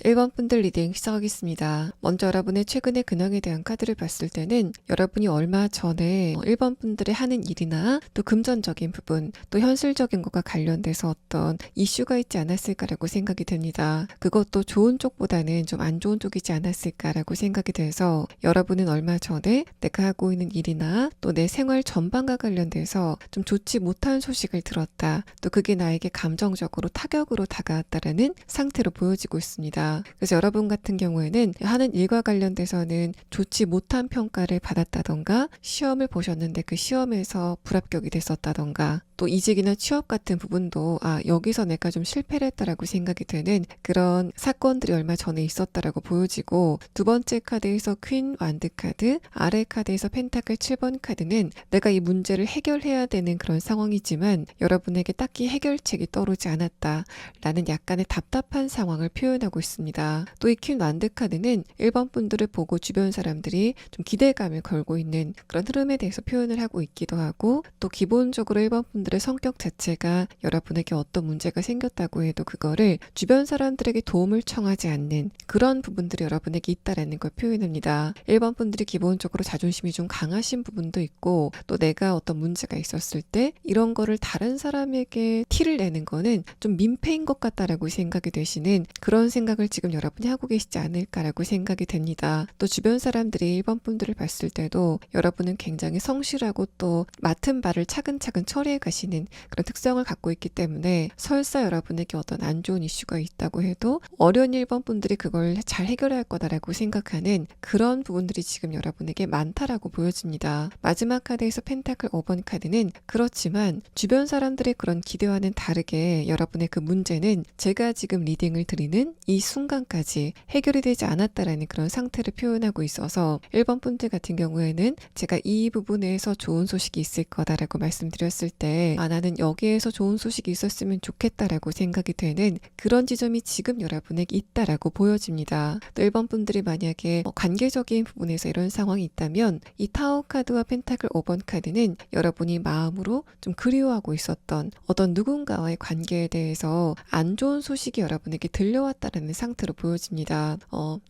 1번 분들 리딩 시작하겠습니다. 먼저 여러분의 최근의 근황에 대한 카드를 봤을 때는 여러분이 얼마 전에 1번 분들의 하는 일이나 또 금전적인 부분, 또 현실적인 것과 관련돼서 어떤 이슈가 있지 않았을까라고 생각이 됩니다. 그것도 좋은 쪽보다는 좀 안 좋은 쪽이지 않았을까라고 생각이 돼서 여러분은 얼마 전에 내가 하고 있는 일이나 또 내 생활 전반과 관련돼서 좀 좋지 못한 소식을 들었다. 또 그게 나에게 감정적으로 타격으로 다가왔다라는 상태로 보여지고 있습니다. 그래서 여러분 같은 경우에는 하는 일과 관련돼서는 좋지 못한 평가를 받았다던가 시험을 보셨는데 그 시험에서 불합격이 됐었다던가 또 이직이나 취업 같은 부분도 여기서 내가 좀 실패를 했다라고 생각이 되는 그런 사건들이 얼마 전에 있었다라고 보여지고, 두 번째 카드에서 퀸 완드 카드, 아래 카드에서 펜타클 7번 카드는 내가 이 문제를 해결해야 되는 그런 상황이지만 여러분에게 딱히 해결책이 떠오르지 않았다 라는 약간의 답답한 상황을 표현하고 있습니다. 또 이 퀸 완드 카드는 1번 분들을 보고 주변 사람들이 좀 기대감을 걸고 있는 그런 흐름에 대해서 표현을 하고 있기도 하고, 또 기본적으로 1번 분들의 성격 자체가 여러분에게 어떤 문제가 생겼다고 해도 그거를 주변 사람들에게 도움을 청하지 않는 그런 부분들이 여러분에게 있다라는 걸 표현합니다. 1번 분들이 기본적으로 자존심이 좀 강하신 부분도 있고, 또 내가 어떤 문제가 있었을 때 이런 거를 다른 사람에게 티를 내는 거는 좀 민폐인 것 같다라고 생각이 되시는 그런 생각을 지금 여러분이 하고 계시지 않을까라고 생각이 됩니다. 또 주변 사람들이 1번 분들을 봤을 때도 여러분은 굉장히 성실하고 또 맡은 바를 차근차근 처리해 가시는 그런 특성을 갖고 있기 때문에 설사 여러분에게 어떤 안 좋은 이슈가 있다고 해도 어려운 1번 분들이 그걸 잘 해결할 거다라고 생각하는 그런 부분들이 지금 여러분에게 많다라고 보여집니다. 마지막 카드에서 펜타클 5번 카드는 그렇지만 주변 사람들의 그런 기대와는 다르게 여러분의 그 문제는 제가 지금 리딩을 드리는 이 순간까지 해결이 되지 않았다라는 그런 상태를 표현하고 있어서 1번 분들 같은 경우에는 제가 이 부분에서 좋은 소식이 있을 거다라고 말씀드렸을 때 나는 여기에서 좋은 소식이 있었으면 좋겠다라고 생각이 되는 그런 지점이 지금 여러분에게 있다라고 보여집니다. 또 1번 분들이 만약에 관계적인 부분에서 이런 상황이 있다면 이 타워 카드와 펜타클 5번 카드는 여러분이 마음으로 좀 그리워하고 있었던 어떤 누군가와의 관계에 대해서 안 좋은 소식이 여러분에게 들려왔다라는 상태로 보여집니다.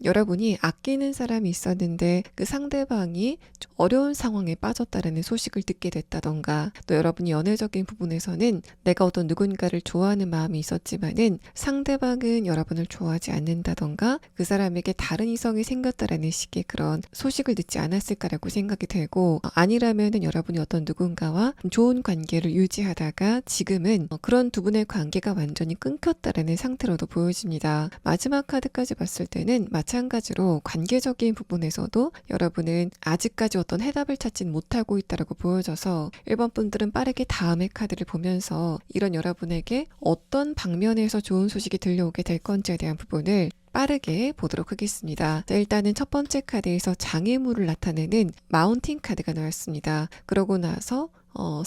여러분이 아끼는 사람이 있었는데 그 상대방이 좀 어려운 상황에 빠졌다라는 소식을 듣게 됐다던가, 또 여러분이 연애적인 부분에서는 내가 어떤 누군가를 좋아하는 마음이 있었지만은 상대방은 여러분을 좋아하지 않는다던가 그 사람에게 다른 이성이 생겼다라는 식의 그런 소식을 듣지 않았을까라고 생각이 되고, 아니라면은 여러분이 어떤 누군가와 좋은 관계를 유지하다가 지금은 그런 두 분의 관계가 완전히 끊겼다라는 상태로도 보여집니다. 마지막 카드까지 봤을 때는 마찬가지로 관계적인 부분에서도 여러분은 아직까지 어떤 해답을 찾진 못하고 있다라고 보여져서 1번 분들은 빠르게 다음의 카드를 보면서 이런 여러분에게 어떤 방면에서 좋은 소식이 들려오게 될 건지에 대한 부분을 빠르게 보도록 하겠습니다. 자, 일단은 첫 번째 카드에서 장애물을 나타내는 마운틴 카드가 나왔습니다. 그러고 나서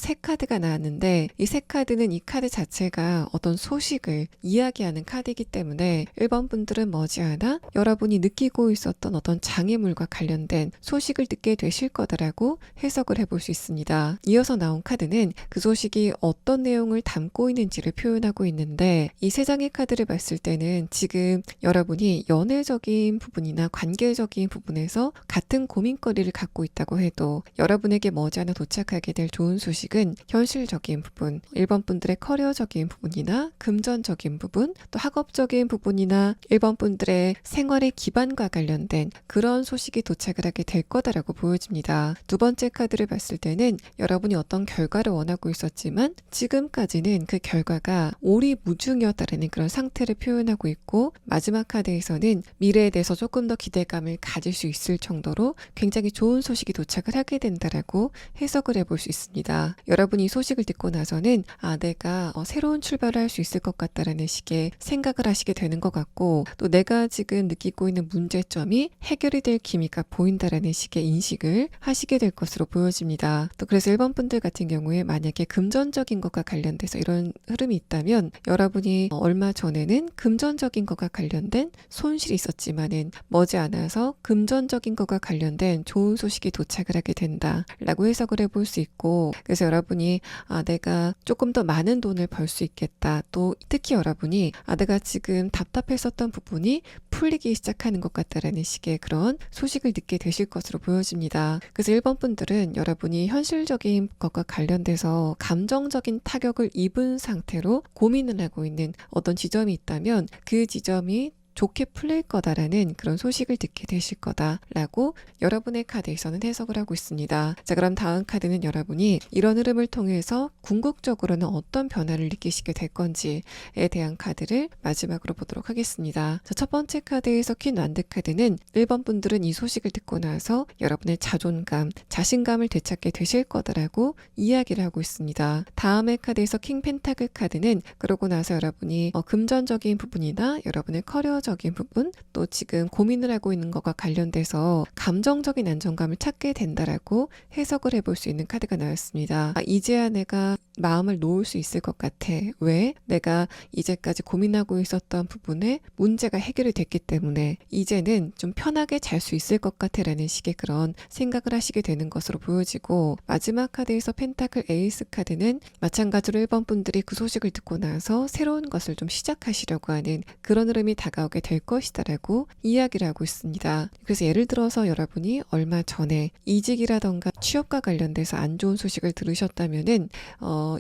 새 카드가 나왔는데 이 새 카드는 이 카드 자체가 어떤 소식을 이야기하는 카드이기 때문에 1번 분들은 머지않아 여러분이 느끼고 있었던 어떤 장애물과 관련된 소식을 듣게 되실 거다라고 해석을 해볼 수 있습니다. 이어서 나온 카드는 그 소식이 어떤 내용을 담고 있는지를 표현하고 있는데, 이 세 장의 카드를 봤을 때는 지금 여러분이 연애적인 부분이나 관계적인 부분에서 같은 고민거리를 갖고 있다고 해도 여러분에게 머지않아 도착하게 될 좋은 소식은 현실적인 부분, 1번 분들의 커리어적인 부분이나 금전적인 부분, 또 학업적인 부분이나 1번 분들의 생활의 기반과 관련된 그런 소식이 도착을 하게 될 거다라고 보여집니다. 두 번째 카드를 봤을 때는 여러분이 어떤 결과를 원하고 있었지만 지금까지는 그 결과가 오리무중이었다라는 그런 상태를 표현하고 있고, 마지막 카드에서는 미래에 대해서 조금 더 기대감을 가질 수 있을 정도로 굉장히 좋은 소식이 도착을 하게 된다라고 해석을 해볼 수 있습니다. 여러분이 이 소식을 듣고 나서는 내가 새로운 출발을 할 수 있을 것 같다라는 식의 생각을 하시게 되는 것 같고, 또 내가 지금 느끼고 있는 문제점이 해결이 될 기미가 보인다라는 식의 인식을 하시게 될 것으로 보여집니다. 또 그래서 1번 분들 같은 경우에 만약에 금전적인 것과 관련돼서 이런 흐름이 있다면 여러분이 얼마 전에는 금전적인 것과 관련된 손실이 있었지만은 머지않아서 금전적인 것과 관련된 좋은 소식이 도착을 하게 된다라고 해석을 해볼 수 있고, 있고, 그래서 여러분이 내가 조금 더 많은 돈을 벌 수 있겠다. 또 특히 여러분이 내가 지금 답답했었던 부분이 풀리기 시작하는 것 같다라는 식의 그런 소식을 듣게 되실 것으로 보여집니다. 그래서 1번 분들은 여러분이 현실적인 것과 관련돼서 감정적인 타격을 입은 상태로 고민을 하고 있는 어떤 지점이 있다면 그 지점이 좋게 풀릴 거다라는 그런 소식을 듣게 되실 거다라고 여러분의 카드에서는 해석을 하고 있습니다. 자, 그럼 다음 카드는 여러분이 이런 흐름을 통해서 궁극적으로는 어떤 변화를 느끼시게 될 건지에 대한 카드를 마지막으로 보도록 하겠습니다. 자, 첫 번째 카드에서 퀸 완드 카드는 1번 분들은 이 소식을 듣고 나서 여러분의 자존감, 자신감을 되찾게 되실 거다라고 이야기를 하고 있습니다. 다음의 카드에서 킹 펜타클 카드는 그러고 나서 여러분이 금전적인 부분이나 여러분의 커리어적인 부분, 또 지금 고민을 하고 있는 것과 관련돼서 감정적인 안정감을 찾게 된다라고 해석을 해볼 수 있는 카드가 나왔습니다. 이제야 내가 마음을 놓을 수 있을 것 같아. 왜? 내가 이제까지 고민하고 있었던 부분에 문제가 해결이 됐기 때문에 이제는 좀 편하게 잘 수 있을 것 같아 라는 식의 그런 생각을 하시게 되는 것으로 보여지고, 마지막 카드에서 펜타클 에이스 카드는 마찬가지로 1번 분들이 그 소식을 듣고 나서 새로운 것을 좀 시작하시려고 하는 그런 흐름이 다가오게 될 것이다 라고 이야기를 하고 있습니다. 그래서 예를 들어서 여러분이 얼마 전에 이직이라던가 취업과 관련돼서 안 좋은 소식을 들으셨다면은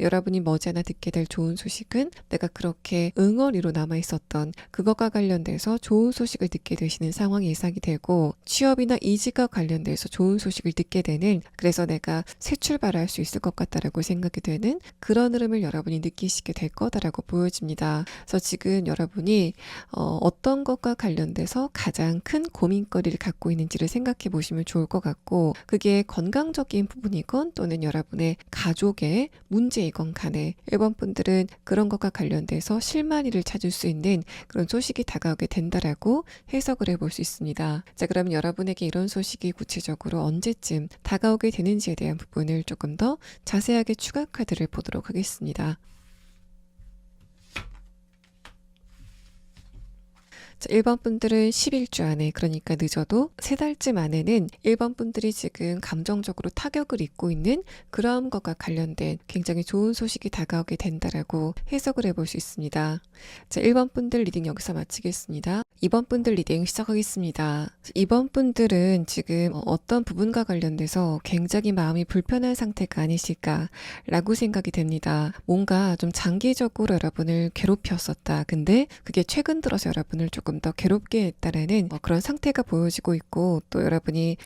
여러분이 머지않아 듣게 될 좋은 소식은 내가 그렇게 응어리로 남아있었던 그것과 관련돼서 좋은 소식을 듣게 되시는 상황이 예상이 되고, 취업이나 이직과 관련돼서 좋은 소식을 듣게 되는, 그래서 내가 새 출발을 할 수 있을 것 같다라고 생각이 되는 그런 흐름을 여러분이 느끼시게 될 거다라고 보여집니다. 그래서 지금 여러분이 어떤 것과 관련돼서 가장 큰 고민거리를 갖고 있는지를 생각해 보시면 좋을 것 같고, 그게 건강적인 부분이건 또는 여러분의 가족의 문제이건 간에 1번 분들은 그런 것과 관련돼서 실마리를 찾을 수 있는 그런 소식이 다가오게 된다라고 해석을 해볼 수 있습니다. 자, 그럼 여러분에게 이런 소식이 구체적으로 언제쯤 다가오게 되는지에 대한 부분을 조금 더 자세하게 추가 카드를 보도록 하겠습니다. 자, 1번 분들은 10일주 안에, 그러니까 늦어도 3달쯤 안에는 1번 분들이 지금 감정적으로 타격을 입고 있는 그런 것과 관련된 굉장히 좋은 소식이 다가오게 된다라고 해석을 해볼 수 있습니다. 자, 1번 분들 리딩 여기서 마치겠습니다. 2번 분들 리딩 시작하겠습니다. 2번 분들은 지금 어떤 부분과 관련돼서 굉장히 마음이 불편한 상태가 아니실까라고 생각이 됩니다. 뭔가 좀 장기적으로 여러분을 괴롭혔었다. 근데 그게 최근 들어서 여러분을 조금 더 괴롭게 했다라는 그런 상태가 보여지고 있고, 또 여러분이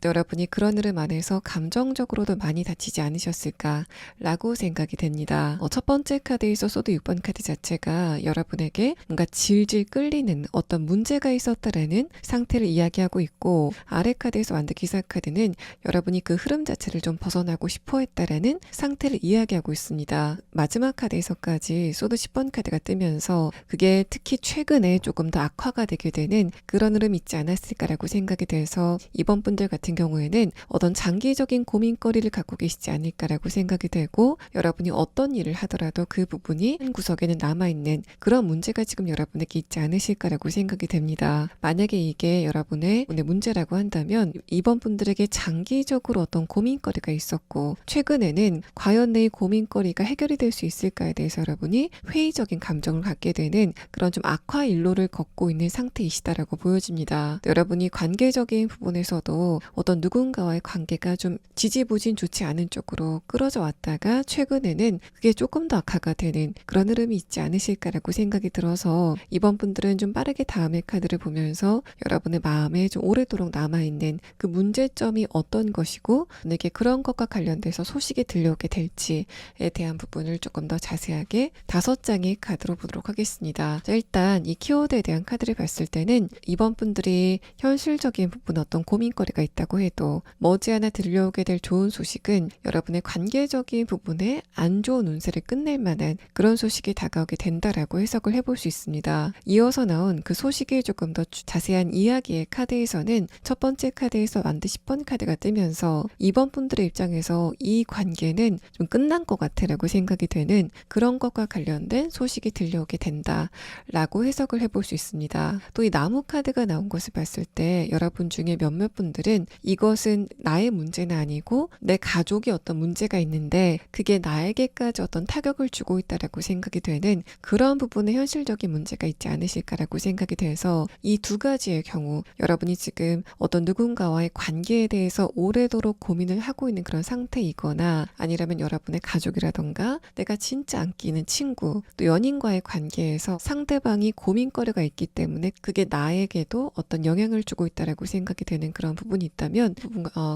그런 흐름 안에서 감정적으로도 많이 다치지 않으셨을까라고 생각이 됩니다. 첫 번째 카드에서 소드 6번 카드 자체가 여러분에게 뭔가 질질 끌리는 어떤 문제가 있었다라는 상태를 이야기하고 있고, 아래 카드에서 완드 기사 카드는 여러분이 그 흐름 자체를 좀 벗어나고 싶어 했다라는 상태를 이야기하고 있습니다. 마지막 카드에서까지 소드 10번 카드가 뜨면서 그게 특히 최근에 조금 더 악화가 되게 되는 그런 흐름이 있지 않았을까라고 생각이 돼서 이번 분들 같은 경우에는 어떤 장기적인 고민거리를 갖고 계시지 않을까라고 생각이 되고, 여러분이 어떤 일을 하더라도 그 부분이 한 구석에는 남아있는 그런 문제가 지금 여러분에게 있지 않으실까라고 생각이 됩니다. 만약에 이게 여러분의 문제라고 한다면 이번 분들에게 장기적으로 어떤 고민거리가 있었고, 최근에는 과연 내 고민거리가 해결이 될 수 있을까에 대해서 여러분이 회의적인 감정을 갖게 되는 그런 좀 악화 일로를 걷고 있는 상태이시다라고 보여집니다. 여러분이 관계적인 부분에서도 어떤 누군가와의 관계가 좀 지지부진 좋지 않은 쪽으로 끌어져 왔다가 최근에는 그게 조금 더 악화가 되는 그런 흐름이 있지 않으실까라고 생각이 들어서 이번 분들은 좀 빠르게 다음의 카드를 보면서 여러분의 마음에 좀 오래도록 남아있는 그 문제점이 어떤 것이고 내게 그런 것과 관련돼서 소식이 들려오게 될지에 대한 부분을 조금 더 자세하게 5장의 카드로 보도록 하겠습니다. 자, 일단 이 키워드에 대한 카드를 봤을 때는 이번 분들이 현실적인 부분 어떤 고민거리가 있다고 해도 머지않아 들려오게 될 좋은 소식은 여러분의 관계적인 부분에 안 좋은 운세를 끝낼 만한 그런 소식이 다가오게 된다라고 해석을 해볼 수 있습니다. 이어서 나온 그 소식의 조금 더 자세한 이야기의 카드에서는 첫 번째 카드에서 완드 10번 카드가 뜨면서 2번 분들의 입장에서 이 관계는 좀 끝난 것 같아 라고 생각이 되는 그런 것과 관련된 소식이 들려오게 된다 라고 해석을 해볼 수 있습니다. 또 이 나무 카드가 나온 것을 봤을 때 여러분 중에 몇몇 분들은 이것은 나의 문제는 아니고 내 가족이 어떤 문제가 있는데 그게 나에게까지 어떤 타격을 주고 있다라고 생각이 되는 그런 부분에 현실적인 문제가 있지 않으실까라고 생각이 돼서 이 두 가지의 경우 여러분이 지금 어떤 누군가와의 관계에 대해서 오래도록 고민을 하고 있는 그런 상태이거나 아니라면 여러분의 가족이라던가 내가 진짜 안 끼는 친구 또 연인과의 관계에서 상대방이 고민거리가 있기 때문에 그게 나에게도 어떤 영향을 주고 있다라고 생각이 되는 그런 부분이 있다면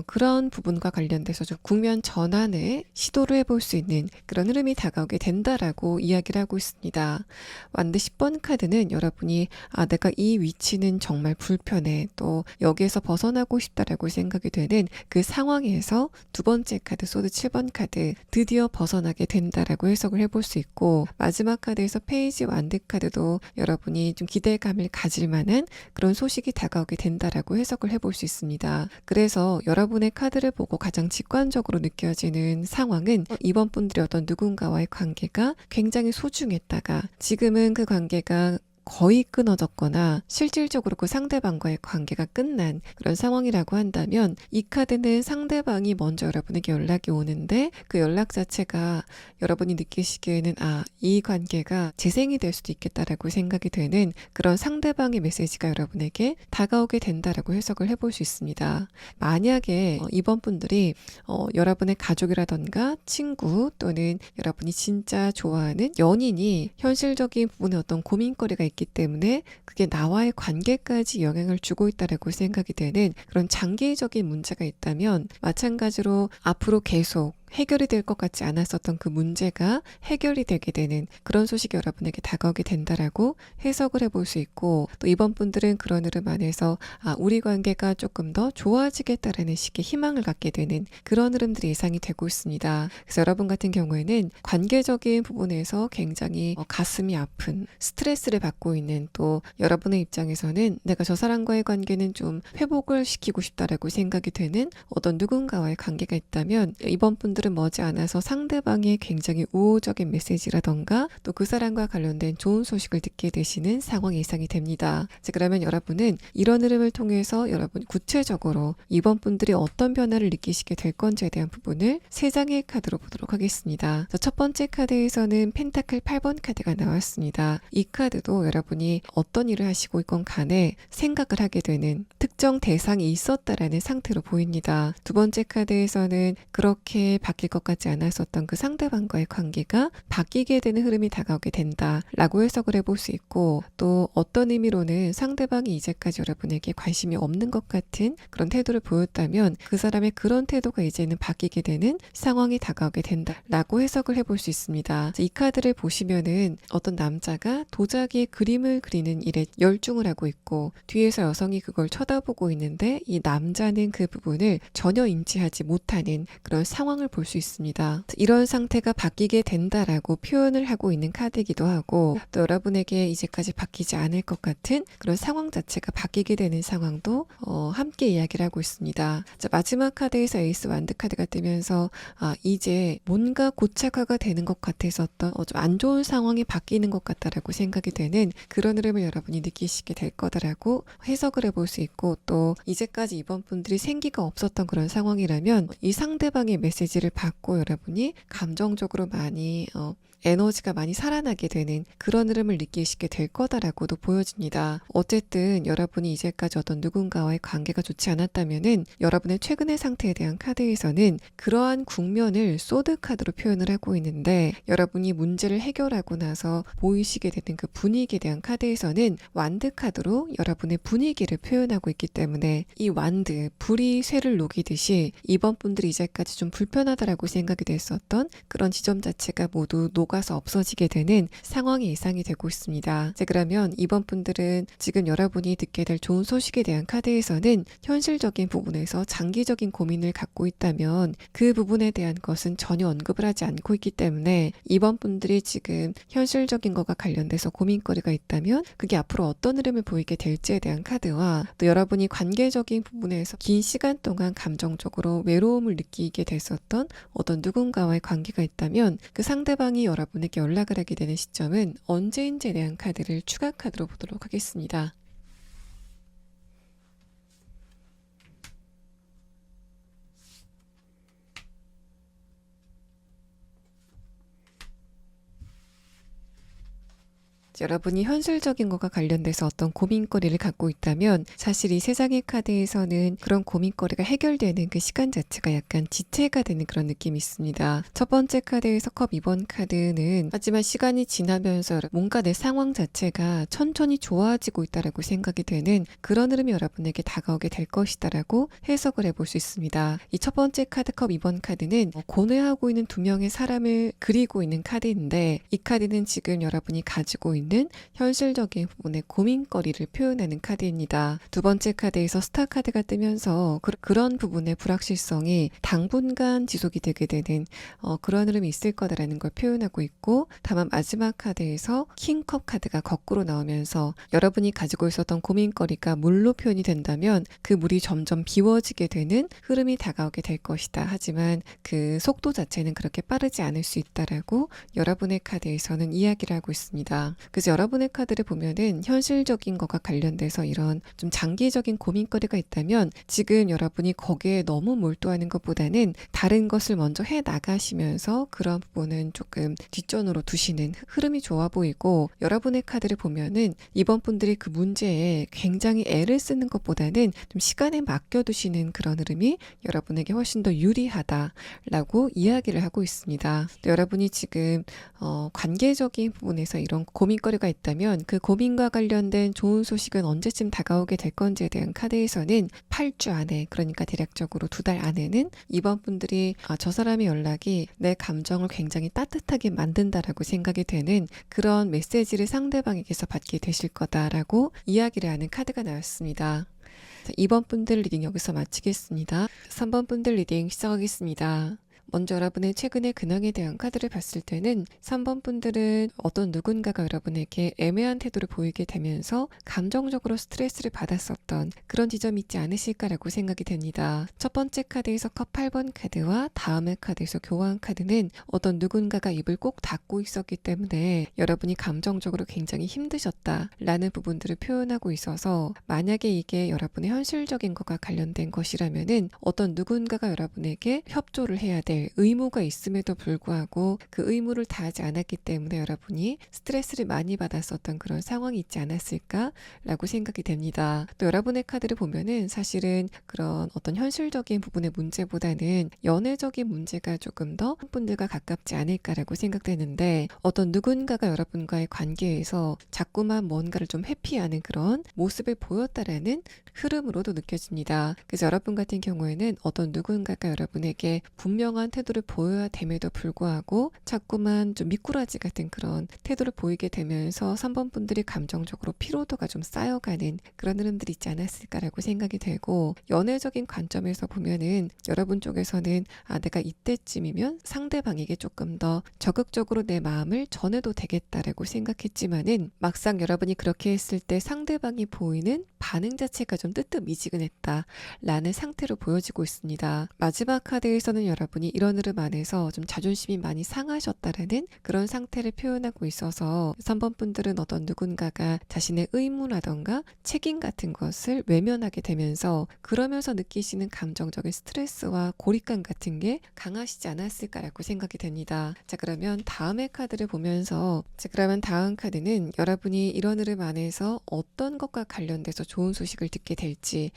그런 부분과 관련돼서 좀 국면 전환에 시도를 해볼 수 있는 그런 흐름이 다가오게 된다라고 이야기를 하고 있습니다. 완드 10번 카드는 여러분이 내가 이 위치는 정말 불편해 또 여기에서 벗어나고 싶다라고 생각이 되는 그 상황에서 두 번째 카드 소드 7번 카드 드디어 벗어나게 된다라고 해석을 해볼 수 있고 마지막 카드에서 페이지 완드 카드도 여러분이 좀 기대감을 가질 만한 그런 소식이 다가오게 된다라고 해석을 해볼 수 있습니다. 그래서 여러분의 카드를 보고 가장 직관적으로 느껴지는 상황은 이번 분들의 어떤 누군가와의 관계가 굉장히 소중했다가 지금은 그 관계가 거의 끊어졌거나 실질적으로 그 상대방과의 관계가 끝난 그런 상황이라고 한다면 이 카드는 상대방이 먼저 여러분에게 연락이 오는데 그 연락 자체가 여러분이 느끼시기에는 이 관계가 재생이 될 수도 있겠다라고 생각이 되는 그런 상대방의 메시지가 여러분에게 다가오게 된다라고 해석을 해볼 수 있습니다. 만약에 이번 분들이 여러분의 가족이라던가 친구 또는 여러분이 진짜 좋아하는 연인이 현실적인 부분에 어떤 고민거리가 있기 때문에 그게 나와의 관계까지 영향을 주고 있다라고 생각이 되는 그런 장기적인 문제가 있다면 마찬가지로 앞으로 계속 해결이 될 것 같지 않았었던 그 문제가 해결이 되게 되는 그런 소식이 여러분에게 다가오게 된다라고 해석을 해볼 수 있고 또 이번 분들은 그런 흐름 안에서 우리 관계가 조금 더 좋아지겠다라는 식의 희망을 갖게 되는 그런 흐름들이 예상이 되고 있습니다. 그래서 여러분 같은 경우에는 관계적인 부분에서 굉장히 가슴이 아픈 스트레스를 받고 있는 또 여러분의 입장에서는 내가 저 사람과의 관계는 좀 회복을 시키고 싶다라고 생각이 되는 어떤 누군가와의 관계가 있다면 이번 분들은 머지않아서 상대방의 굉장히 우호적인 메시지라던가 또 그 사람과 관련된 좋은 소식을 듣게 되시는 상황이 예상이 됩니다. 그러면 여러분은 이런 흐름을 통해서 여러분 구체적으로 이번 분들이 어떤 변화를 느끼시게 될 건지에 대한 부분을 3장의 카드로 보도록 하겠습니다. 첫 번째 카드에서는 펜타클 8번 카드가 나왔습니다. 이 카드도 여러분이 어떤 일을 하시고 있건 간에 생각을 하게 되는 특정 대상이 있었다라는 상태로 보입니다. 두 번째 카드에서는 그렇게 바뀔 것 같지 않았었던 그 상대방과의 관계가 바뀌게 되는 흐름이 다가오게 된다라고 해석을 해볼 수 있고 또 어떤 의미로는 상대방이 이제까지 여러분에게 관심이 없는 것 같은 그런 태도를 보였다면 그 사람의 그런 태도가 이제는 바뀌게 되는 상황이 다가오게 된다라고 해석을 해볼 수 있습니다. 이 카드를 보시면은 어떤 남자가 도자기에 그림을 그리는 일에 열중을 하고 있고 뒤에서 여성이 그걸 쳐다보고 있는데 이 남자는 그 부분을 전혀 인지하지 못하는 그런 상황을 볼 수 있습니다. 이런 상태가 바뀌게 된다라고 표현을 하고 있는 카드이기도 하고 또 여러분에게 이제까지 바뀌지 않을 것 같은 그런 상황 자체가 바뀌게 되는 상황도 함께 이야기를 하고 있습니다. 마지막 카드에서 에이스 완드 카드가 뜨면서 이제 뭔가 고착화가 되는 것 같았었던 좀 안 좋은 상황이 바뀌는 것 같다라고 생각이 되는 그런 흐름을 여러분이 느끼시게 될 거다라고 해석을 해볼 수 있고 또 이제까지 이번 분들이 생기가 없었던 그런 상황이라면 이 상대방의 메시지를 받고 여러분이 감정적으로 많이 에너지가 많이 살아나게 되는 그런 흐름을 느끼시게 될 거다라고도 보여집니다. 어쨌든 여러분이 이제까지 어떤 누군가와의 관계가 좋지 않았다면은 여러분의 최근의 상태에 대한 카드에서는 그러한 국면을 소드 카드로 표현을 하고 있는데 여러분이 문제를 해결하고 나서 보이시게 되는 그 분위기에 대한 카드에서는 완드 카드로 여러분의 분위기를 표현하고 있기 때문에 이 완드, 불이 쇠를 녹이듯이 이번 분들이 이제까지 좀 불편하다라고 생각이 됐었던 그런 지점 자체가 모두 녹아서 없어지게 되는 상황이 예상이 되고 있습니다. 자, 그러면 이번 분들은 지금 여러분이 듣게 될 좋은 소식에 대한 카드에서는 현실적인 부분에서 장기적인 고민을 갖고 있다면 그 부분에 대한 것은 전혀 언급을 하지 않고 있기 때문에 이번 분들이 지금 현실적인 것과 관련돼서 고민거리가 있다면 그게 앞으로 어떤 흐름을 보이게 될지에 대한 카드와 또 여러분이 관계적인 부분에서 긴 시간 동안 감정적으로 외로움을 느끼게 됐었던 어떤 누군가와의 관계가 있다면 그 상대방이 여러분에게 연락을 하게 되는 시점은 언제인지에 대한 카드를 추가 카드로 보도록 하겠습니다. 여러분이 현실적인 것과 관련돼서 어떤 고민거리를 갖고 있다면 사실 이 세상의 카드에서는 그런 고민거리가 해결되는 그 시간 자체가 약간 지체가 되는 그런 느낌이 있습니다. 첫 번째 카드에서 컵 2번 카드는 하지만 시간이 지나면서 뭔가 내 상황 자체가 천천히 좋아지고 있다라고 생각이 되는 그런 흐름이 여러분에게 다가오게 될 것이다라고 해석을 해볼 수 있습니다. 이 첫 번째 카드 컵 2번 카드는 고뇌하고 있는 두 명의 사람을 그리고 있는 카드인데 이 카드는 지금 여러분이 가지고 있는 현실적인 부분의 고민거리를 표현하는 카드입니다. 두 번째 카드에서 스타 카드가 뜨면서 그런 부분의 불확실성이 당분간 지속이 되게 되는 그런 흐름이 있을 거다라는 걸 표현하고 있고 다만 마지막 카드에서 킹컵 카드가 거꾸로 나오면서 여러분이 가지고 있었던 고민거리가 물로 표현이 된다면 그 물이 점점 비워지게 되는 흐름이 다가오게 될 것이다. 하지만 그 속도 자체는 그렇게 빠르지 않을 수 있다라고 여러분의 카드에서는 이야기를 하고 있습니다. 그래서 여러분의 카드를 보면은 현실적인 것과 관련돼서 이런 좀 장기적인 고민거리가 있다면 지금 여러분이 거기에 너무 몰두하는 것보다는 다른 것을 먼저 해 나가시면서 그런 부분은 조금 뒷전으로 두시는 흐름이 좋아 보이고 여러분의 카드를 보면은 이번 분들이 그 문제에 굉장히 애를 쓰는 것보다는 좀 시간에 맡겨두시는 그런 흐름이 여러분에게 훨씬 더 유리하다라고 이야기를 하고 있습니다. 또 여러분이 지금 관계적인 부분에서 이런 고민거리가 있다면 그 고민과 관련된 좋은 소식은 언제쯤 다가오게 될 건지에 대한 카드에서는 8주 안에 그러니까 대략적으로 2달 안에는 이번 분들이 저 사람의 연락이 내 감정을 굉장히 따뜻하게 만든다라고 생각이 되는 그런 메시지를 상대방에게서 받게 되실 거다라고 이야기를 하는 카드가 나왔습니다. 2번 분들 리딩 여기서 마치겠습니다. 3번 분들 리딩 시작하겠습니다. 먼저 여러분의 최근의 근황에 대한 카드를 봤을 때는 3번 분들은 어떤 누군가가 여러분에게 애매한 태도를 보이게 되면서 감정적으로 스트레스를 받았었던 그런 지점이 있지 않으실까라고 생각이 됩니다. 첫 번째 카드에서 컵 8번 카드와 다음의 카드에서 교환 카드는 어떤 누군가가 입을 꼭 닫고 있었기 때문에 여러분이 감정적으로 굉장히 힘드셨다라는 부분들을 표현하고 있어서 만약에 이게 여러분의 현실적인 것과 관련된 것이라면은 어떤 누군가가 여러분에게 협조를 해야 될 의무가 있음에도 불구하고 그 의무를 다하지 않았기 때문에 여러분이 스트레스를 많이 받았었던 그런 상황이 있지 않았을까라고 생각이 됩니다. 또 여러분의 카드를 보면은 사실은 그런 어떤 현실적인 부분의 문제보다는 연애적인 문제가 조금 더 분들과 가깝지 않을까라고 생각되는데 어떤 누군가가 여러분과의 관계에서 자꾸만 뭔가를 좀 회피하는 그런 모습을 보였다라는 흐름으로도 느껴집니다. 그래서 여러분 같은 경우에는 어떤 누군가가 여러분에게 분명한 태도를 보여야 됨에도 불구하고 자꾸만 좀 미꾸라지 같은 그런 태도를 보이게 되면서 3번 분들이 감정적으로 피로도가 좀 쌓여가는 그런 흐름들이 있지 않았을까라고 생각이 되고 연애적인 관점에서 보면은 여러분 쪽에서는 내가 이때쯤이면 상대방에게 조금 더 적극적으로 내 마음을 전해도 되겠다라고 생각했지만은 막상 여러분이 그렇게 했을 때 상대방이 보이는 반응 자체가 좀 뜨뜻미지근했다라는 상태로 보여지고 있습니다. 마지막 카드에서는 여러분이 이런 흐름 안에서 좀 자존심이 많이 상하셨다라는 그런 상태를 표현하고 있어서 3번 분들은 어떤 누군가가 자신의 의무라던가 책임 같은 것을 외면하게 되면서 그러면서 느끼시는 감정적인 스트레스와 고립감 같은 게 강하시지 않았을까라고 생각이 됩니다. 자, 그러면 다음의 카드를 보면서 그러면 다음 카드는 여러분이 이런 흐름 안에서 어떤 것과 관련돼서 좋은 소식을 듣게 될지에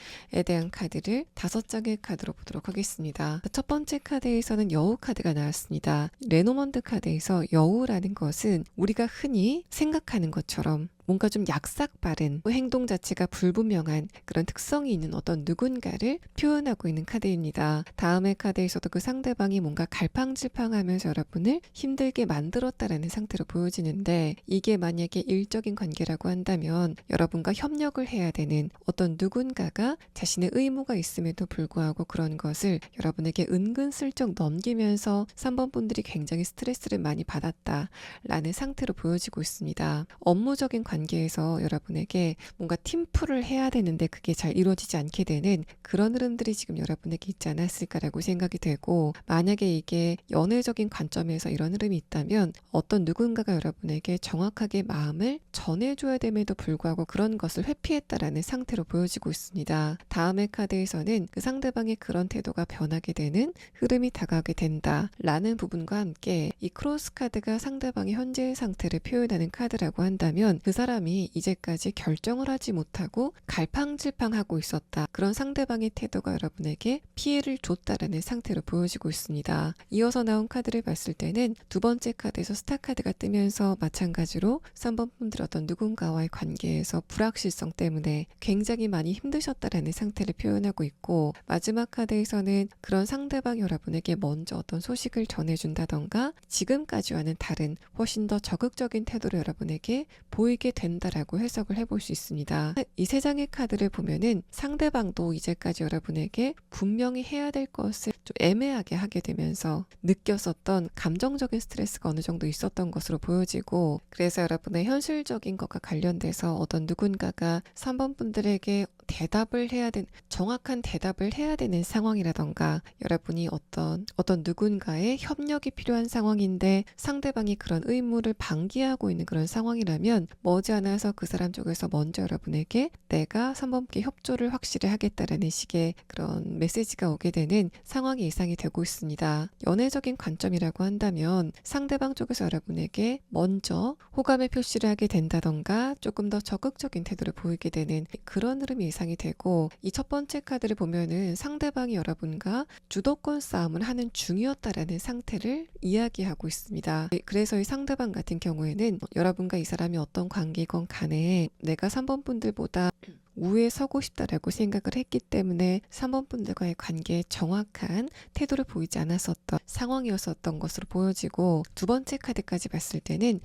대한 카드를 5장의 카드로 보도록 하겠습니다. 첫 번째 카드에서는 여우 카드가 나왔습니다. 레노먼드 카드에서 여우라는 것은 우리가 흔히 생각하는 것처럼 뭔가 좀 약삭빠른 행동 자체가 불분명한 그런 특성이 있는 어떤 누군가를 표현하고 있는 카드입니다. 다음의 카드에서도 그 상대방이 뭔가 갈팡질팡하면서 여러분을 힘들게 만들었다라는 상태로 보여지는데, 이게 만약에 일적인 관계라고 한다면 여러분과 협력을 해야 되는 어떤 누군가가 자신의 의무가 있음에도 불구하고 그런 것을 여러분에게 은근슬쩍 넘기면서 3번 분들이 굉장히 스트레스를 많이 받았다라는 상태로 보여지고 있습니다. 업무적인 관계에서 여러분에게 뭔가 팀플을 해야 되는데 그게 잘 이루어지지 않게 되는 그런 흐름들이 지금 여러분에게 있지 않았을까라고 생각이 되고, 만약에 이게 연애적인 관점에서 이런 흐름이 있다면 어떤 누군가가 여러분에게 정확하게 마음을 전해줘야 됨에도 불구하고 그런 것을 회피했다라는 상태로 보여지고 있습니다. 다음의 카드에서는 그 상대방의 그런 태도가 변하게 되는 흐름이 다가오게 된다라는 부분과 함께, 이 크로스 카드가 상대방의 현재의 상태를 표현하는 카드라고 한다면 그 사람이 이제까지 결정을 하지 못하고 갈팡질팡하고 있었다. 그런 상대방의 태도가 여러분에게 피해를 줬다라는 상태로 보여지고 있습니다. 이어서 나온 카드를 봤을 때는 두 번째 카드에서 스타 카드가 뜨면서 마찬가지로 3번 분들 어떤 누군가와의 관계에서 불확실성 때문에 굉장히 많이 힘드셨다라는 상태를 표현하고 있고, 마지막 카드에서는 그런 상대방 여러분에게 먼저 어떤 소식을 전해준다던가 지금까지와는 다른 훨씬 더 적극적인 태도를 여러분에게 보이게 된다라고 해석을 해볼 수 있습니다. 이 세 장의 카드를 보면은 상대방도 이제까지 여러분에게 분명히 해야 될 것을 좀 애매하게 하게 되면서 느꼈었던 감정적인 스트레스가 어느 정도 있었던 것으로 보여지고, 그래서 여러분의 현실적인 것과 관련돼서 어떤 누군가가 3번 분들에게 대답을 해야 되는, 정확한 대답을 해야 되는 상황이라던가, 여러분이 어떤 누군가의 협력이 필요한 상황인데 상대방이 그런 의무를 방기하고 있는 그런 상황이라면 머지않아서 그 사람 쪽에서 먼저 여러분에게 내가 3번께 협조를 확실히 하겠다라는 식의 그런 메시지가 오게 되는 상황이 예상이 되고 있습니다. 연애적인 관점이라고 한다면 상대방 쪽에서 여러분에게 먼저 호감의 표시를 하게 된다던가 조금 더 적극적인 태도를 보이게 되는 그런 흐름이 예상이 되고, 이 첫 번째 카드를 보면은 상대방이 여러분과 주도권 싸움을 하는 중이었다라는 상태를 이야기하고 있습니다. 그래서 이 상대방 같은 경우에는 여러분과 이 사람이 어떤 관계건 간에 내가 3번 분들보다 우위에 서고 싶다라고 생각을 했기 때문에 3번 분들과의 관계에 정확한 태도를 보이지 않았었던 상황이었었던 것으로 보여지고, 두 번째 카드까지 봤을 때는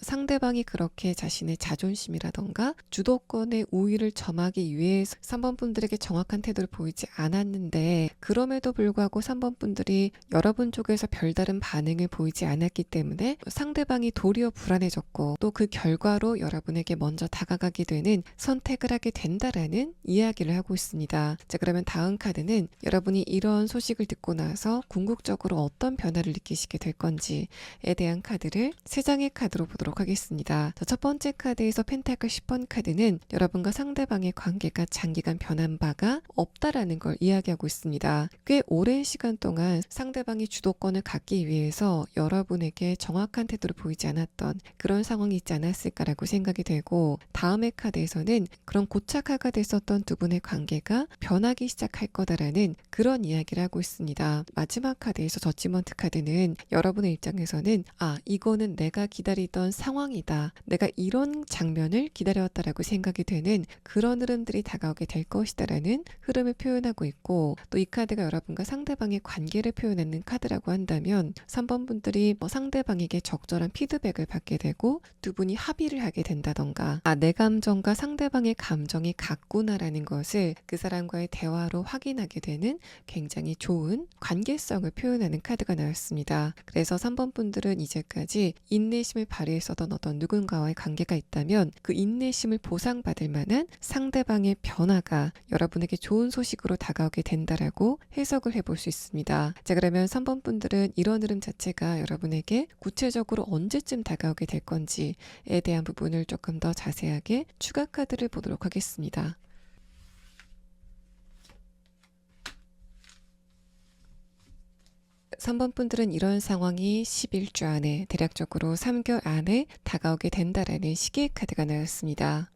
상대방이 그렇게 자신의 자존심이라던가 주도권의 우위를 점하기 위해서 3번 분들에게 정확한 태도를 보이지 않았는데, 그럼에도 불구하고 3번 분들이 여러분 쪽에서 별다른 반응을 보이지 않았기 때문에 상대방이 도리어 불안해졌고, 또 그 결과로 여러분에게 먼저 다가가게 되는 선택을 하게 된다라는 이야기를 하고 있습니다. 자, 그러면 다음 카드는 여러분이 이런 소식을 듣고 나서 궁극적으로 어떤 변화를 느끼시게 될 건지에 대한 카드를 세 장의 카드로 보도록 하겠습니다. 자, 첫 번째 카드에서 펜타클 10번 카드는 여러분과 상대방의 관계가 장기간 변한 바가 없다라는 걸 이야기하고 있습니다. 꽤 오랜 시간 동안 상대방이 주도권을 갖기 위해서 여러분에게 정확한 태도를 보이지 않았던 그런 상황이 있지 않았을까라고 생각이 되고, 다음의 카드에서는 그런 고착화가 됐었던 두 분의 관계가 변하기 시작할 거다라는 그런 이야기를 하고 있습니다. 마지막 카드에서 저지먼트 카드는 여러분의 입장에서는 이거는 내가 기다리던 상황이다, 내가 이런 장면을 기다려왔다라고 생각이 되는 그런 흐름들이 다가오게 될 것이다라는 흐름을 표현하고 있고, 또 이 카드가 여러분과 상대방의 관계를 표현하는 카드라고 한다면 3번 분들이 상대방에게 적절한 피드백을 받게 되고 두 분이 합의를 하게 된다던가, 내 감정과 상대방의 감정이 같구나라는 것을 그 사람과의 대화로 확인하게 되는 굉장히 좋은 관계성을 표현하는 카드가 나왔습니다. 그래서 3번 분들은 이제까지 인내심을 발휘했었던 어떤 누군가와의 관계가 있다면 그 인내심을 보상받을 만한 상대방의 변화가 여러분에게 좋은 소식으로 다가오게 된다라고 해석을 해볼 수 있습니다. 자, 그러면 3번 분들은 이런 흐름 자체가 여러분에게 구체적으로 언제쯤 다가오게 될 건지에 대한 부분을 조금 더 자세하게 추가 카드를 보도록 하겠습니다. 3번 분들은 이런 상황이 11주 안에, 대략적으로 3개월 안에 다가오게 된다라는 시기의 카드가 나왔습니다.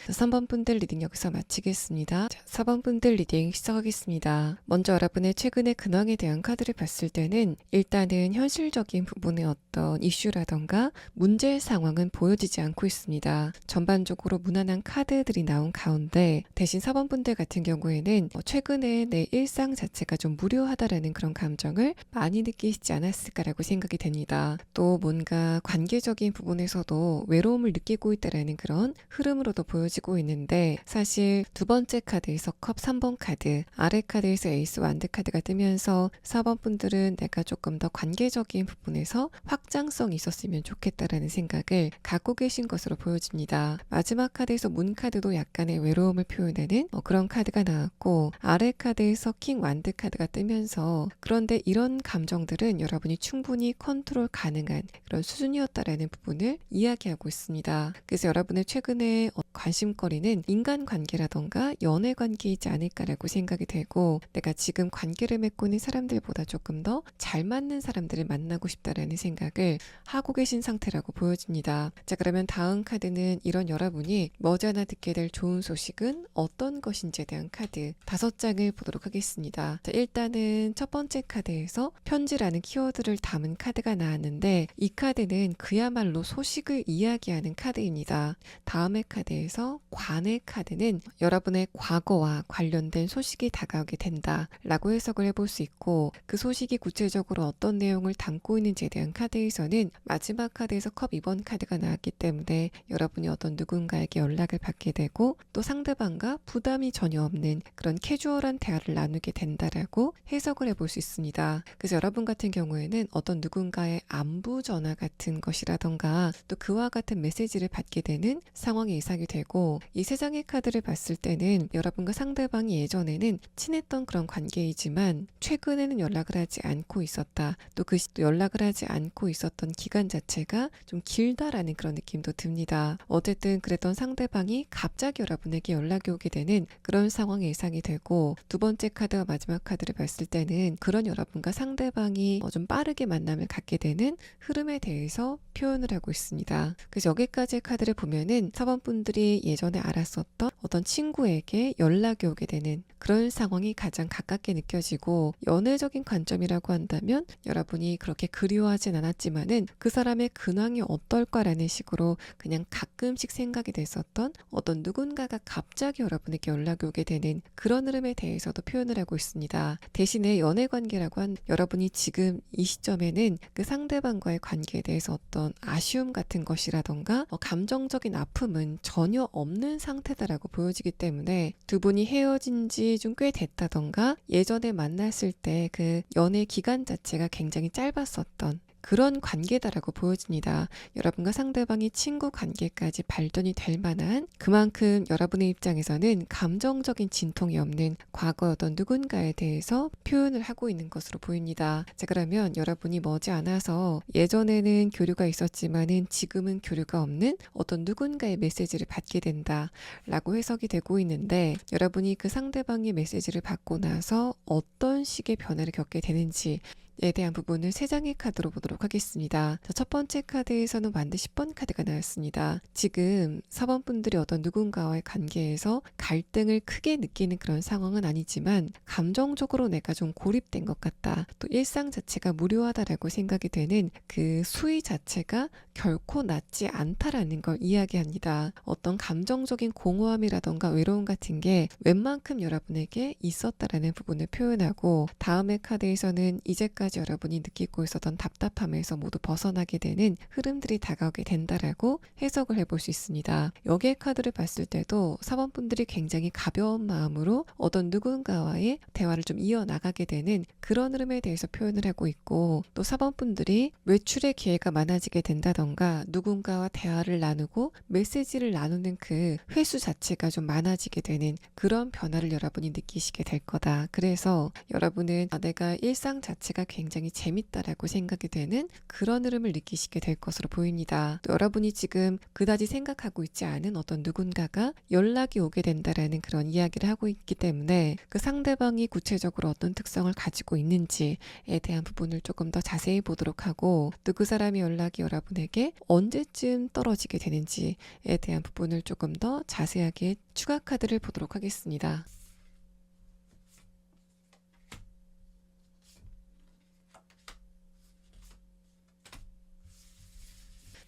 3번 분들 리딩 여기서 마치겠습니다. 자, 4번 분들 리딩 시작하겠습니다. 먼저 여러분의 최근의 근황에 대한 카드를 봤을 때는 일단은 현실적인 부분의 어떤 이슈라던가 문제 상황은 보여지지 않고 있습니다. 전반적으로 무난한 카드들이 나온 가운데 대신 4번 분들 같은 경우에는 최근에 내 일상 자체가 좀 무료하다라는 그런 감정을 많이 느끼시지 않았을까라고 생각이 됩니다. 또 뭔가 관계적인 부분에서도 외로움을 느끼고 있다라는 그런 흐름으로도 보여지고 있는데 사실 두 번째 카드에서 컵 3번 카드, 아래 카드에서 에이스 완드 카드가 뜨면서 4번 분들은 내가 조금 더 관계적인 부분에서 확장성이 있었으면 좋겠다라는 생각을 갖고 계신 것으로 보여집니다. 마지막 카드에서 문 카드도 약간의 외로움을 표현하는 그런 카드가 나왔고 아래 카드에서 킹 완드 카드가 뜨면서 그런데 이런 감정들은 여러분이 충분히 컨트롤 가능한 그런 수준이었다라는 부분을 이야기하고 있습니다. 그래서 여러분의 최근에 관심거리는 인간관계라던가 연애관계이지 않을까라고 생각이 되고 내가 지금 관계를 맺고 있는 사람들보다 조금 더 잘 맞는 사람들을 만나고 싶다라는 생각을 하고 계신 상태라고 보여집니다. 자, 그러면 다음 카드는 이런 여러분이 머지않아 듣게 될 좋은 소식은 어떤 것인지에 대한 카드 5장을 보도록 하겠습니다. 자, 일단은 첫 번째 카드에서 편지라는 키워드를 담은 카드가 나왔는데 이 카드는 그야말로 소식을 이야기하는 카드입니다. 다음의 카드에서 관의 카드는 여러분의 과거와 관련된 소식이 다가오게 된다라고 해석을 해볼 수 있고 그 소식이 구체적으로 어떤 내용을 담고 있는지에 대한 카드에서는 마지막 카드에서 컵 2번 카드가 나왔기 때문에 여러분이 어떤 누군가에게 연락을 받게 되고 또 상대방과 부담이 전혀 없는 그런 캐주얼한 대화를 나누게 된다라고 해석을 해볼 수 있습니다. 그래서 여러분 같은 경우에는 어떤 누군가의 안부 전화 같은 것이라던가 또 그와 같은 메시지를 받게 되는 상황이 예상이 되고 이 세 장의 카드를 봤을 때는 여러분과 상대방이 예전에는 친했던 그런 관계이지만 최근에는 연락을 하지 않고 있었다. 또 그 연락을 하지 않고 있었던 기간 자체가 좀 길다라는 그런 느낌도 듭니다. 어쨌든 그랬던 상대방이 갑자기 여러분에게 연락이 오게 되는 그런 상황이 예상이 되고 두 번째 카드와 마지막 카드를 봤을 때는 그런 여러분과 상대방이 좀 빠르게 만남을 갖게 되는 흐름에 대해서 표현을 하고 있습니다. 그래서 여기까지의 카드를 보면은 4번 분들이 예전에 알았었던 어떤 친구에게 연락이 오게 되는 그런 상황이 가장 가깝게 느껴지고 연애적인 관점이라고 한다면 여러분이 그렇게 그리워하진 않았지만은 그 사람의 근황이 어떨까라는 식으로 그냥 가끔씩 생각이 됐었던 어떤 누군가가 갑자기 여러분에게 연락이 오게 되는 그런 흐름에 대해서도 표현을 하고 있습니다. 대신에 연애 관계라고 한 여러분이 지금 이 시점에는 그 상대방과의 관계에 대해서 어떤 아쉬움 같은 것이라던가 감정적인 아픔은 전혀 없는 상태다라고 보여지기 때문에 두 분이 헤어진 지 좀 꽤 됐다던가 예전에 만났을 때 그 연애 기간 자체가 굉장히 짧았었던 그런 관계다라고 보여집니다. 여러분과 상대방이 친구 관계까지 발전이 될 만한 그만큼 여러분의 입장에서는 감정적인 진통이 없는 과거 어떤 누군가에 대해서 표현을 하고 있는 것으로 보입니다. 자, 그러면 여러분이 머지않아서 예전에는 교류가 있었지만은 지금은 교류가 없는 어떤 누군가의 메시지를 받게 된다라고 해석이 되고 있는데 여러분이 그 상대방의 메시지를 받고 나서 어떤 식의 변화를 겪게 되는지 에 대한 부분을 3장의 카드로 보도록 하겠습니다. 자, 첫 번째 카드에서는 완드 10번 카드가 나왔습니다. 지금 4번 분들이 어떤 누군가와의 관계에서 갈등을 크게 느끼는 그런 상황은 아니지만 감정적으로 내가 좀 고립된 것 같다. 또 일상 자체가 무료하다라고 생각이 되는 그 수위 자체가 결코 낮지 않다라는 걸 이야기합니다. 어떤 감정적인 공허함이라던가 외로움 같은 게 웬만큼 여러분에게 있었다라는 부분을 표현하고 다음의 카드에서는 이제까지 여러분이 느끼고 있었던 답답함에서 모두 벗어나게 되는 흐름들이 다가오게 된다라고 해석을 해볼 수 있습니다. 여기의 카드를 봤을 때도 4번 분들이 굉장히 가벼운 마음으로 어떤 누군가와의 대화를 좀 이어나가게 되는 그런 흐름에 대해서 표현을 하고 있고 또 4번 분들이 외출의 기회가 많아지게 된다던가 누군가와 대화를 나누고 메시지를 나누는 그 횟수 자체가 좀 많아지게 되는 그런 변화를 여러분이 느끼시게 될 거다. 그래서 여러분은 내가 일상 자체가 굉장히 재밌다라고 생각이 되는 그런 흐름을 느끼시게 될 것으로 보입니다. 또 여러분이 지금 그다지 생각하고 있지 않은 어떤 누군가가 연락이 오게 된다라는 그런 이야기를 하고 있기 때문에 그 상대방이 구체적으로 어떤 특성을 가지고 있는지에 대한 부분을 조금 더 자세히 보도록 하고, 또 그 사람의 연락이 여러분에게 언제쯤 떨어지게 되는지에 대한 부분을 조금 더 자세하게 추가 카드를 보도록 하겠습니다.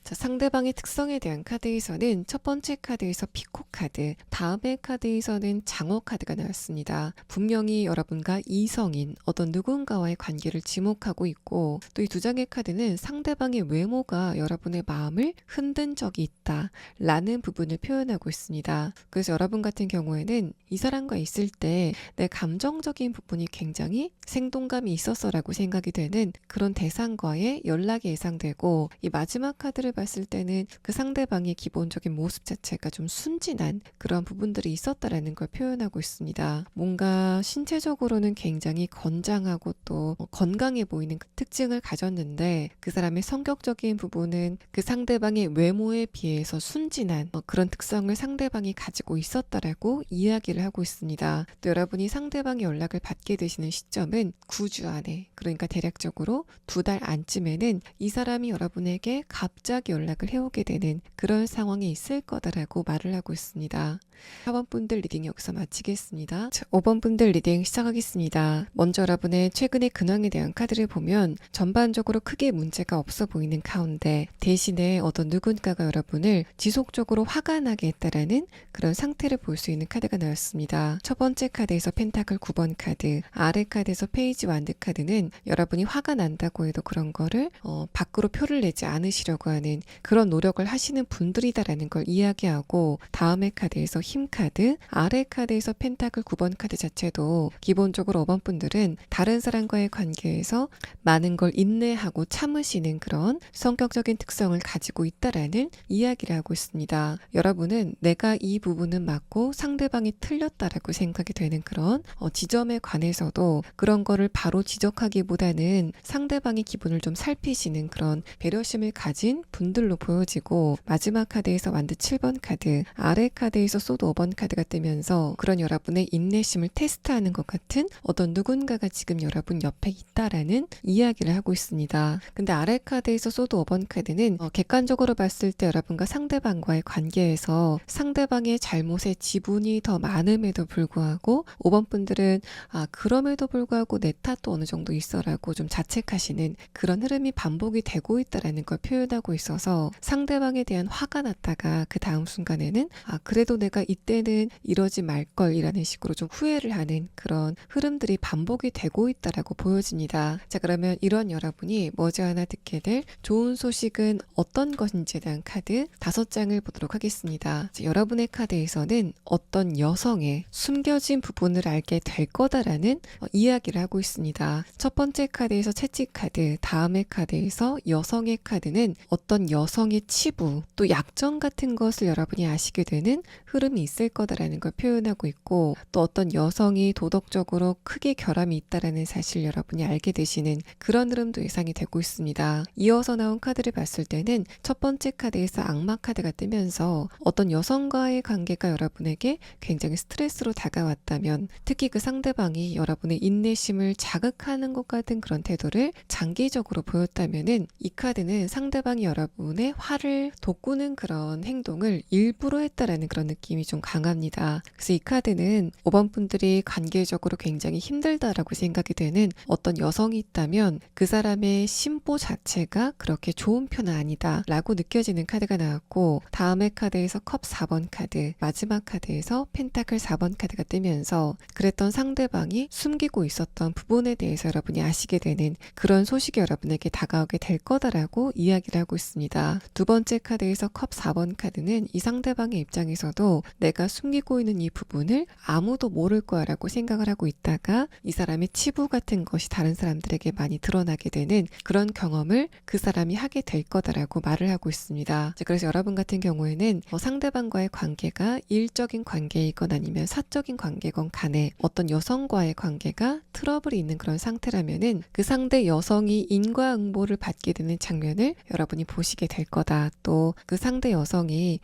자, 상대방의 특성에 대한 카드에서는 첫 번째 카드에서 피코 카드, 다음의 카드에서는 장어 카드가 나왔습니다. 분명히 여러분과 이성인 어떤 누군가와의 관계를 지목하고 있고, 또 이 두 장의 카드는 상대방의 외모가 여러분의 마음을 흔든 적이 있다 라는 부분을 표현하고 있습니다. 그래서 여러분 같은 경우에는 이 사람과 있을 때 내 감정적인 부분이 굉장히 생동감이 있었어 라고 생각이 되는 그런 대상과의 연락이 예상되고, 이 마지막 카드를 봤을 때는 그 상대방의 기본적인 모습 자체가 좀 순진한 그런 부분들이 있었다라는 걸 표현하고 있습니다. 뭔가 신체적으로는 굉장히 건장하고 또 건강해 보이는 그 특징을 가졌는데, 그 사람의 성격적인 부분은 그 상대방의 외모에 비해서 순진한 그런 특성을 상대방이 가지고 있었다라고 이야기를 하고 있습니다. 또 여러분이 상대방의 연락을 받게 되시는 시점은 9주 안에, 그러니까 대략적으로 2달 안쯤에는 이 사람이 여러분에게 갑자기 연락을 해오게 되는 그런 상황이 있을 거다라고 말을 하고 있습니다. 4번 분들 리딩 여기서 마치겠습니다. 자, 5번 분들 리딩 시작하겠습니다. 먼저 여러분의 최근의 근황에 대한 카드를 보면 전반적으로 크게 문제가 없어 보이는 가운데, 대신에 어떤 누군가가 여러분을 지속적으로 화가 나게 했다라는 그런 상태를 볼 수 있는 카드가 나왔습니다. 첫 번째 카드에서 펜타클 9번 카드, 아래 카드에서 페이지 완드 카드는 여러분이 화가 난다고 해도 그런 거를 밖으로 표를 내지 않으시려고 하는 그런 노력을 하시는 분들이다라는 걸 이야기하고, 다음의 카드에서 힘 카드, 아래 카드에서 펜타클 9번 카드 자체도 기본적으로 5번 분들은 다른 사람과의 관계에서 많은 걸 인내하고 참으시는 그런 성격적인 특성을 가지고 있다라는 이야기를 하고 있습니다. 여러분은 내가 이 부분은 맞고 상대방이 틀렸다라고 생각이 되는 그런 지점에 관해서도 그런 거를 바로 지적하기보다는 상대방의 기분을 좀 살피시는 그런 배려심을 가진 분들로 보여지고, 마지막 카드에서 완드 7번 카드, 아래 카드에서 소드 5번 카드가 뜨면서 그런 여러분의 인내심을 테스트하는 것 같은 어떤 누군가가 지금 여러분 옆에 있다라는 이야기를 하고 있습니다. 근데 아래 카드에서 소드 5번 카드는 객관적으로 봤을 때 여러분과 상대방과의 관계에서 상대방의 잘못의 지분이 더 많음에도 불구하고 5번 분들은 그럼에도 불구하고 내 탓도 어느 정도 있어라고 좀 자책하시는 그런 흐름이 반복이 되고 있다라는 걸 표현하고 있어서, 상대방에 대한 화가 났다가 그 다음 순간에는 그래도 내가 이때는 이러지 말걸 이라는 식으로 좀 후회를 하는 그런 흐름들이 반복이 되고 있다라고 보여집니다. 자, 그러면 이런 여러분이 머지않아 듣게 될 좋은 소식은 어떤 것인지에 대한 카드 5장을 보도록 하겠습니다. 자, 여러분의 카드에서는 어떤 여성의 숨겨진 부분을 알게 될 거다라는 이야기를 하고 있습니다. 첫 번째 카드에서 채찍 카드, 다음의 카드에서 여성의 카드는 어떤 여성의 치부, 또 약점 같은 것을 여러분이 아시게 되는 흐름이 있을 거다라는 걸 표현하고 있고, 또 어떤 여성이 도덕적으로 크게 결함이 있다라는 사실 여러분이 알게 되시는 그런 흐름도 예상이 되고 있습니다. 이어서 나온 카드를 봤을 때는 첫 번째 카드에서 악마 카드가 뜨면서 어떤 여성과의 관계가 여러분에게 굉장히 스트레스로 다가왔다면, 특히 그 상대방이 여러분의 인내심을 자극하는 것 같은 그런 태도를 장기적으로 보였다면은, 이 카드는 상대방이 여러분의 화를 돋구는 그런 행동을 일부러 했다라는 그런 느낌이 좀 강합니다. 그래서 이 카드는 5번 분들이 관계적으로 굉장히 힘들다라고 생각이 되는 어떤 여성이 있다면 그 사람의 심보 자체가 그렇게 좋은 편은 아니다 라고 느껴지는 카드가 나왔고, 다음의 카드에서 컵 4번 카드, 마지막 카드에서 펜타클 4번 카드가 뜨면서 그랬던 상대방이 숨기고 있었던 부분에 대해서 여러분이 아시게 되는 그런 소식이 여러분에게 다가오게 될 거다라고 이야기를 하고 있습니다. 있습니다. 두 번째 카드에서 컵 4번 카드는 이 상대방의 입장에서도 내가 숨기고 있는 이 부분을 아무도 모를 거야 라고 생각을 하고 있다가 이 사람의 치부 같은 것이 다른 사람들에게 많이 드러나게 되는 그런 경험을 그 사람이 하게 될 거다라고 말을 하고 있습니다. 그래서 여러분 같은 경우에는 상대방과의 관계가 일적인 관계이건 아니면 사적인 관계건 간에 어떤 여성과의 관계가 트러블이 있는 그런 상태라면은 그 상대 여성이 인과응보를 받게 되는 장면을 여러분이 보시게 될 거다. 또 그 상대 여성이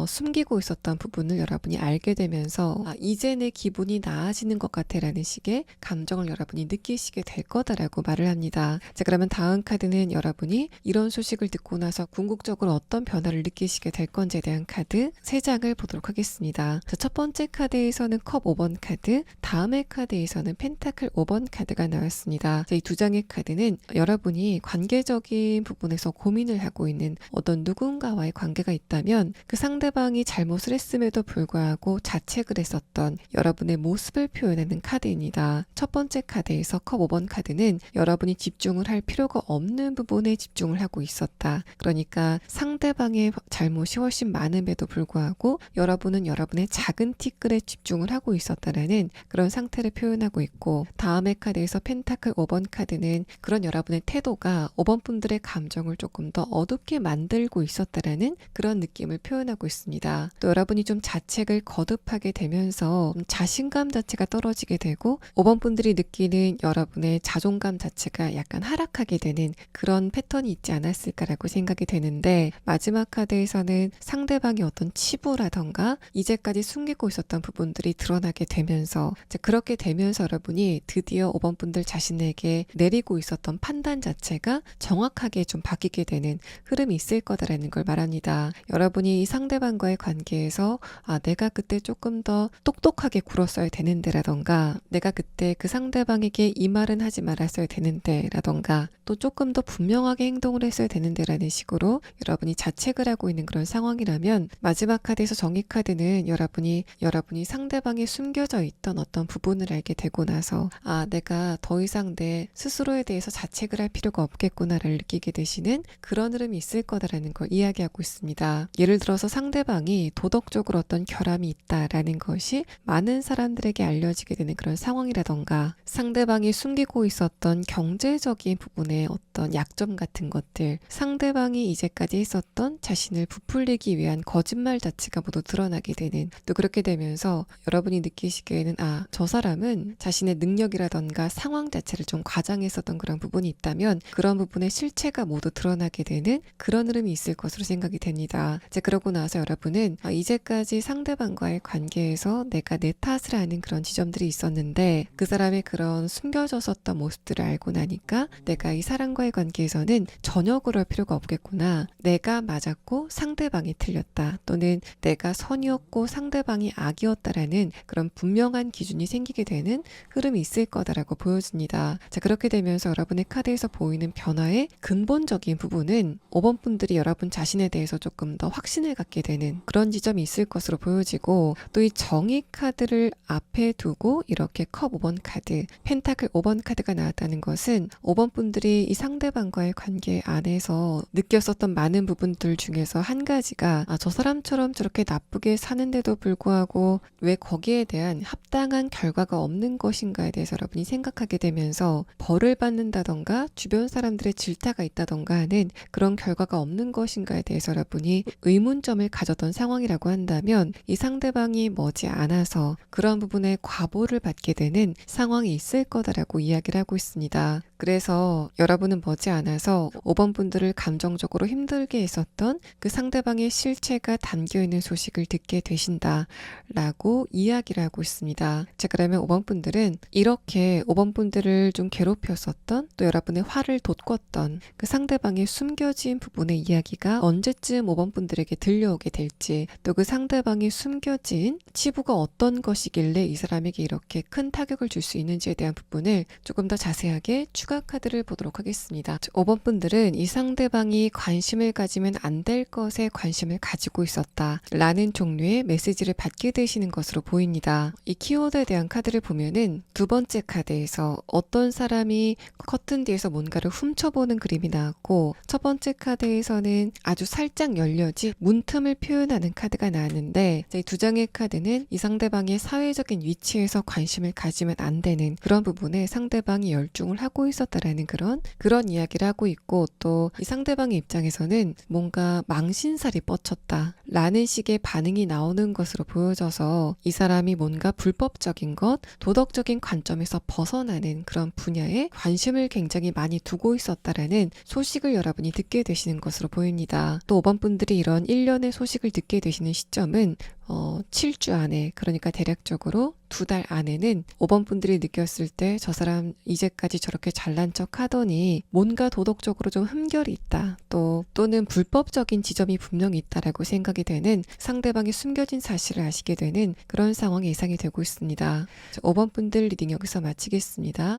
숨기고 있었던 부분을 여러분이 알게 되면서 이제 내 기분이 나아지는 것 같아 라는 식의 감정을 여러분이 느끼시게 될 거다라고 말을 합니다. 자, 그러면 다음 카드는 여러분이 이런 소식을 듣고 나서 궁극적으로 어떤 변화를 느끼시게 될 건지에 대한 카드 3장을 보도록 하겠습니다. 자, 첫 번째 카드에서는 컵 5번 카드, 다음의 카드에서는 펜타클 5번 카드가 나왔습니다. 이 두 장의 카드는 여러분이 관계적인 부분에서 고민을 하고 있는 어떤 누군가와의 관계가 있다면 그 상대방이 잘못을 했음에도 불구하고 자책을 했었던 여러분의 모습을 표현하는 카드입니다. 첫 번째 카드에서 컵 5번 카드는 여러분이 집중을 할 필요가 없는 부분에 집중을 하고 있었다. 그러니까 상대방의 잘못이 훨씬 많음에도 불구하고 여러분은 여러분의 작은 티끌에 집중을 하고 있었다라는 그런 상태를 표현하고 있고, 다음의 카드에서 펜타클 5번 카드는 그런 여러분의 태도가 5번 분들의 감정을 조금 더 어둡게 만들고 있었다라는 그런 느낌을 표현하고 있습니다. 또 여러분이 좀 자책을 거듭하게 되면서 자신감 자체가 떨어지게 되고 5번 분들이 느끼는 여러분의 자존감 자체가 약간 하락하게 되는 그런 패턴이 있지 않았을까라고 생각이 되는데, 마지막 카드에서는 상대방의 어떤 치부라던가 이제까지 숨기고 있었던 부분들이 드러나게 되면서 그렇게 되면서 여러분이 드디어 5번 분들 자신에게 내리고 있었던 판단 자체가 정확하게 좀 바뀌게 되는 흐름이 있을 거다라는 걸 말합니다. 여러분이 이 상대방과의 관계에서 내가 그때 조금 더 똑똑하게 굴었어야 되는데라던가, 내가 그때 그 상대방에게 이 말은 하지 말았어야 되는데라던가, 또 조금 더 분명하게 행동을 했어야 되는데라는 식으로 여러분이 자책을 하고 있는 그런 상황이라면, 마지막 카드에서 정의 카드는 여러분이 상대방이 숨겨져 있던 어떤 부분을 알게 되고 나서 내가 더 이상 내 스스로에 대해서 자책을 할 필요가 없겠구나를 느끼게 되시는 그런 흐름이 있을 거다라는 걸 이야기하고 있습니다. 예를 들어서 상대방이 도덕적으로 어떤 결함이 있다라는 것이 많은 사람들에게 알려지게 되는 그런 상황이라던가, 상대방이 숨기고 있었던 경제적인 부분의 어떤 약점 같은 것들, 상대방이 이제까지 했었던 자신을 부풀리기 위한 거짓말 자체가 모두 드러나게 되는, 또 그렇게 되면서 여러분이 느끼시기에는 저 사람은 자신의 능력이라던가 상황 자체를 좀 과장했었던 그런 부분이 있다면 그런 부분의 실체가 모두 드러나게 되는 그런 흐름이 있을 것으로 생각이 됩니다. 그러고 나서 여러분은 이제까지 상대방과의 관계에서 내가 내 탓을 하는 그런 지점들이 있었는데, 그 사람의 그런 숨겨졌었던 모습들을 알고 나니까 내가 이 사람과의 관계에서는 전혀 그럴 필요가 없겠구나. 내가 맞았고 상대방이 틀렸다. 또는 내가 선이었고 상대방이 악이었다라는 그런 분명한 기준이 생기게 되는 흐름이 있을 거다라고 보여집니다. 그렇게 되면서 여러분의 카드에서 보이는 변화의 근본적인 부분은 5번 분들이 여러분 자신에 대해서 조금 더 확신을 갖게 되는 그런 지점이 있을 것으로 보여지고, 또 이 정의 카드를 앞에 두고 이렇게 컵 5번 카드, 펜타클 5번 카드가 나왔다는 것은 5번 분들이 이 상대방과의 관계 안에서 느꼈었던 많은 부분들 중에서 한 가지가 저 사람처럼 저렇게 나쁘게 사는데도 불구하고 왜 거기에 대한 합당한 결과가 없는 것인가에 대해서 여러분이 생각하게 되면서 벌을 받는다던가 주변 사람들의 질타가 있다던가 하는 그런 결과가 없는 것인가에 대해서 여러분이 의문점을 가졌던 상황이라고 한다면, 이 상대방이 머지않아서 그런 부분에 과보를 받게 되는 상황이 있을 거다라고 이야기를 하고 있습니다. 그래서 여러분은 머지않아서 5번 분들을 감정적으로 힘들게 했었던 그 상대방의 실체가 담겨있는 소식을 듣게 되신다라고 이야기를 하고 있습니다. 그러면 5번 분들은 이렇게 5번 분들을 좀 괴롭혔었던, 또 여러분의 화를 돋궜던 그 상대방의 숨겨진 부분의 이야기가 언제쯤 5번 분들에게 들려오게 될지, 또 그 상대방이 숨겨진 치부가 어떤 것이길래 이 사람에게 이렇게 큰 타격을 줄 수 있는지에 대한 부분을 조금 더 자세하게 추가 추가 카드를 보도록 하겠습니다. 5번 분들은 이 상대방이 관심을 가지면 안 될 것에 관심을 가지고 있었다 라는 종류의 메시지를 받게 되시는 것으로 보입니다. 이 키워드에 대한 카드를 보면은 두 번째 카드에서 어떤 사람이 커튼 뒤에서 뭔가를 훔쳐보는 그림이 나왔고, 첫 번째 카드에서는 아주 살짝 열려진 문틈을 표현하는 카드가 나왔는데, 이 두 장의 카드는 이 상대방의 사회적인 위치에서 관심을 가지면 안 되는 그런 부분에 상대방이 열중을 하고 있었다라는 그런 이야기를 하고 있고, 또 이 상대방의 입장에서는 뭔가 망신살이 뻗쳤다 라는 식의 반응이 나오는 것으로 보여져서 이 사람이 뭔가 불법적인 것, 도덕적인 관점에서 벗어나는 그런 분야에 관심을 굉장히 많이 두고 있었다라는 소식을 여러분이 듣게 되시는 것으로 보입니다. 또 5번 분들이 이런 일련의 소식을 듣게 되시는 시점은 7주 안에, 그러니까 대략적으로 2달 안에는 5번 분들이 느꼈을 때 저 사람 이제까지 저렇게 잘난 척 하더니 뭔가 도덕적으로 좀 흠결이 있다, 또는 불법적인 지점이 분명히 있다라고 생각이 되는, 상대방의 숨겨진 사실을 아시게 되는 그런 상황이 예상이 되고 있습니다. 5번 분들 리딩 여기서 마치겠습니다.